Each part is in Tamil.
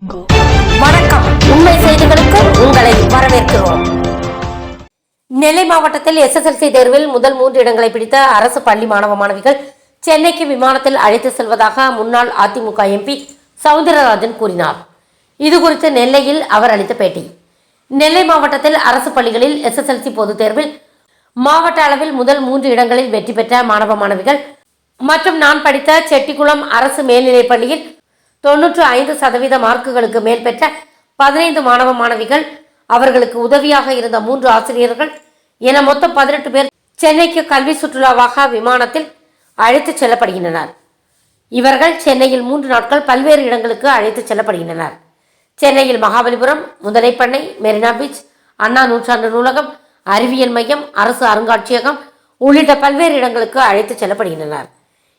வணக்கம். உண்மை செய்திகளுக்கு உங்களை வரவேற்கிறோம். நெல்லை மாவட்டத்தில் SSLC தேர்வில் முதல் 3 இடங்களை பிடித்த அரசு பள்ளி மாணவ மாணவிகள் சென்னைக்கு விமானத்தில் அழைத்து செல்வதாக முன்னாள் அதிமுக MP சவுந்தரராஜன் கூறினார். இதுகுறித்து நெல்லையில் அவர் அளித்த பேட்டி. நெல்லை மாவட்டத்தில் அரசு பள்ளிகளில் SSLC பொதுத் தேர்வில் மாவட்ட அளவில் முதல் 3 இடங்களில் வெற்றி பெற்ற மாணவ மாணவிகள் மற்றும் நான் படித்த செட்டிக்குளம் அரசு மேல்நிலைப் பள்ளியில் 95% மார்க்குகளுக்கு மேல் பெற்ற 15 மாணவ மாணவிகள், அவர்களுக்கு உதவியாக இருந்த 3 ஆசிரியர்கள் என மொத்தம் 18 பேர் சென்னைக்கு கல்வி சுற்றுலாவாக விமானத்தில் அழைத்துச் செல்லப்படுகின்றனர். இவர்கள் சென்னையில் 3 நாட்கள் பல்வேறு இடங்களுக்கு அழைத்துச் செல்லப்படுகின்றனர். சென்னையில் மகாபலிபுரம், முதலைப்பண்ணை, மெரினா பீச், அண்ணா நூற்றாண்டு நூலகம், அறிவியல் மையம், அரசு அருங்காட்சியகம் உள்ளிட்ட பல்வேறு இடங்களுக்கு அழைத்துச் செல்லப்படுகின்றனர்.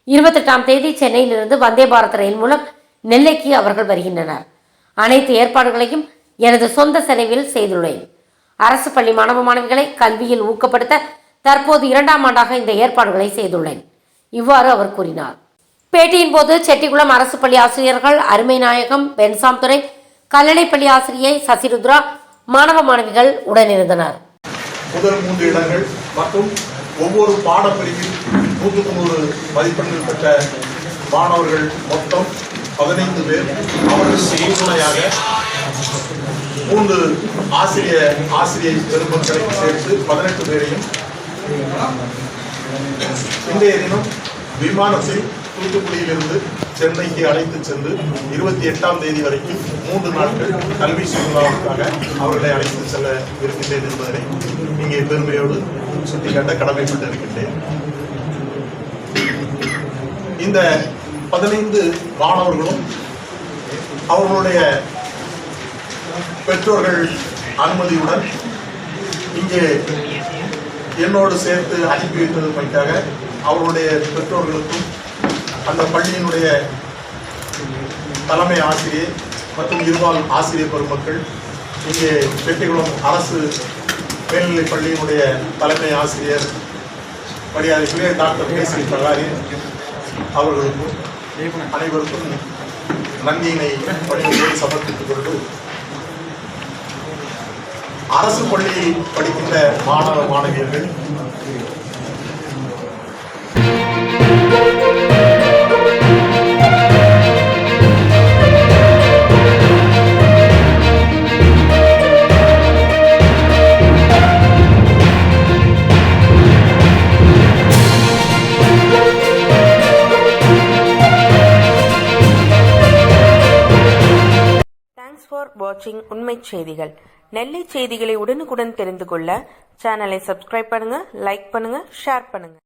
28ஆம் தேதி சென்னையிலிருந்து வந்தே பாரத் ரயில் மூலம் நெல்லைக்கு அவர்கள் வருகின்றனர். அனைத்து ஏற்பாடுகளையும் எனது சொந்த செலவில் செய்துள்ளேன். அரசு பள்ளி மாணவ மாணவிகளை கல்வியில் ஊக்கப்படுத்த தற்போது 2ஆம் ஆண்டாக இந்த ஏற்பாடுகளை செய்துள்ளேன். இவ்வாறு அவர் கூறினார். பேட்டியின் போது செட்டிக்குளம் அரசு பள்ளி ஆசிரியர்கள் அருமை நாயகம், பென்சாம்துறை, கல்லணைப்பள்ளி ஆசிரியை சசிருத்ரா, மாணவ மாணவிகள் உடனிருந்தனர். முதல் 3 இடங்கள் மற்றும் ஒவ்வொரு பாடப்பிரிவில் 190 மதிப்பெண்கள் பெற்ற மாணவர்கள் மொத்தம் 15 பேர். அவர்களுக்கு உறுதுணையாக 3 ஆசிரியை பெருமக்களை சேர்த்து 18 பேரையும் இன்றைய தினம் விமானத்தில் தூத்துக்குடியிலிருந்து சென்னைக்கு அழைத்து சென்று 28ஆம் தேதி வரைக்கும் 3 நாட்கள் கல்வி சுற்றுலாவுக்காக அவர்களை அழைத்து செல்ல இருக்கின்றேன் என்பதனை இங்கே பெருமையோடு சுட்டிக்காட்ட கடமைப்பட்டு இருக்கின்றேன். இந்த 15 மாணவர்களும் அவர்களுடைய பெற்றோர்கள் அனுமதியுடன் இங்கே என்னோடு சேர்த்து அனுப்பி வைத்ததற்காக அவர்களுடைய பெற்றோர்களுக்கும் அந்த பள்ளியினுடைய தலைமை ஆசிரியர் மற்றும் இருபால் ஆசிரியர் பெருமக்கள், இங்கே செட்டிக்குளம் அரசு மேல்நிலைப் பள்ளியினுடைய தலைமை ஆசிரியர் மரியாதைக்குரிய டாக்டர் கேசி பல்லாரி அவர்களுக்கும் அனைவருக்கும் நன்றியினை பணியோடு சமர்ப்பித்துக் கொண்டு, அரசு பள்ளியில் படிக்கின்ற மாணவ மாணவியர்கள் ஃபார் வாட்சிங் உண்மை செய்திகள். நெல்லை செய்திகளை உடனுக்குடன் தெரிந்து கொள்ள சேனலை சப்ஸ்கிரைப் பண்ணுங்க, லைக் பண்ணுங்க, ஷேர் பண்ணுங்க.